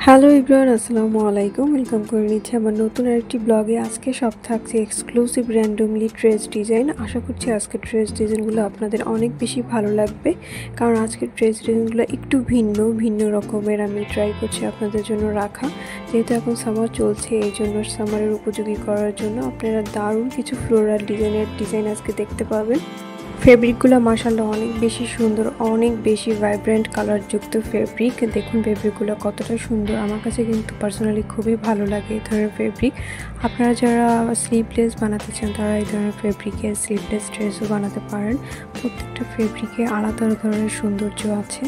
Hello everyone, আসসালামু আলাইকুম। Welcome করে নিচ্ছি আমার নতুন আরেকটি ব্লগে। আজকে সব থাকছে এক্সক্লুসিভ র্যান্ডমলি ড্রেস ডিজাইন। আশা করছি আজকের ড্রেস ডিজাইনগুলো আপনাদের অনেক বেশি ভালো লাগবে, কারণ আজকের ড্রেস ডিজাইনগুলো একটু ভিন্ন রকমের আমি ট্রাই করছি আপনাদের জন্য রাখা। যেহেতু এখন সামার চলছে, এই জন্য সামারের উপযোগী করার জন্য আপনারা দারুণ কিছু ফ্লোরাল ডিজাইন আজকে দেখতে পাবেন। ফেব্রিকগুলো মাশাআল্লাহ অনেক বেশি সুন্দর, অনেক বেশি ভাইব্রেন্ট কালারযুক্ত ফেব্রিক। দেখুন ফেব্রিকগুলো কতটা সুন্দর, আমার কাছে কিন্তু পার্সোনালি খুবই ভালো লাগে এই ধরনের ফেব্রিক। আপনারা যারা স্লিভলেস বানাতে চান তারা এই ধরনের ফেব্রিকের স্লিভলেস ড্রেসও বানাতে পারেন। প্রত্যেকটা ফেব্রিকে আলাদা ধরনের সৌন্দর্য আছে।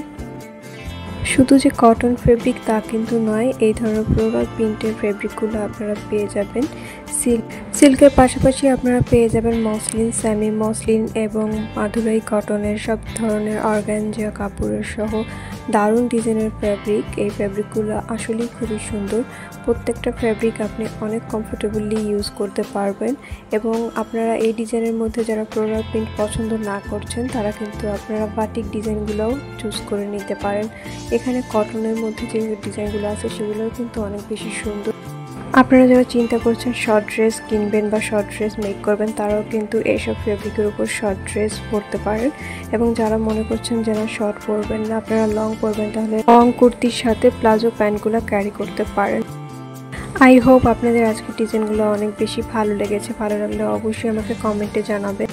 শুধু যে কটন ফেব্রিক তা কিন্তু নয়, এই ধরনের ফ্লোরাল প্রিন্টের ফেব্রিকগুলো আপনারা পেয়ে যাবেন সিল্কের পাশাপাশি আপনারা পেয়ে যাবেন মসলিন, সেমি মসলিন এবং মাদুরাই কটনের সব ধরনের অর্গানজা কাপড়ের সহ দারুণ ডিজাইনের ফেব্রিক। এই ফেব্রিকগুলো আসলেই খুবই সুন্দর। প্রত্যেকটা ফেব্রিক আপনি অনেক কমফোর্টেবলি ইউজ করতে পারবেন, এবং আপনারা এই ডিজাইনের মধ্যে যারা ফ্লোরাল প্রিন্ট পছন্দ না করছেন তারা কিন্তু আপনারা বাটিক ডিজাইনগুলোও চুজ করে নিতে পারেন। এখানে কটনের মধ্যে যে ডিজাইনগুলো আছে সেগুলোও কিন্তু অনেক বেশি সুন্দর। আপনারা যারা চিন্তা করছেন শর্ট ড্রেস কিনবেন বা শর্ট ড্রেস মেক করবেন, তারাও কিন্তু এইসব ফেব্রিকের উপর শর্ট ড্রেস পরতে পারেন। এবং যারা মনে করছেন যারা শর্ট পরবেন না, আপনারা লং পরবেন, তাহলে লং কুর্তির সাথে প্লাজো প্যান্টগুলো ক্যারি করতে পারেন। আই হোপ আপনাদের আজকের ডিজাইনগুলো অনেক বেশি ভালো লেগেছে। ভালো লাগলে অবশ্যই আমাকে কমেন্টে জানাবেন।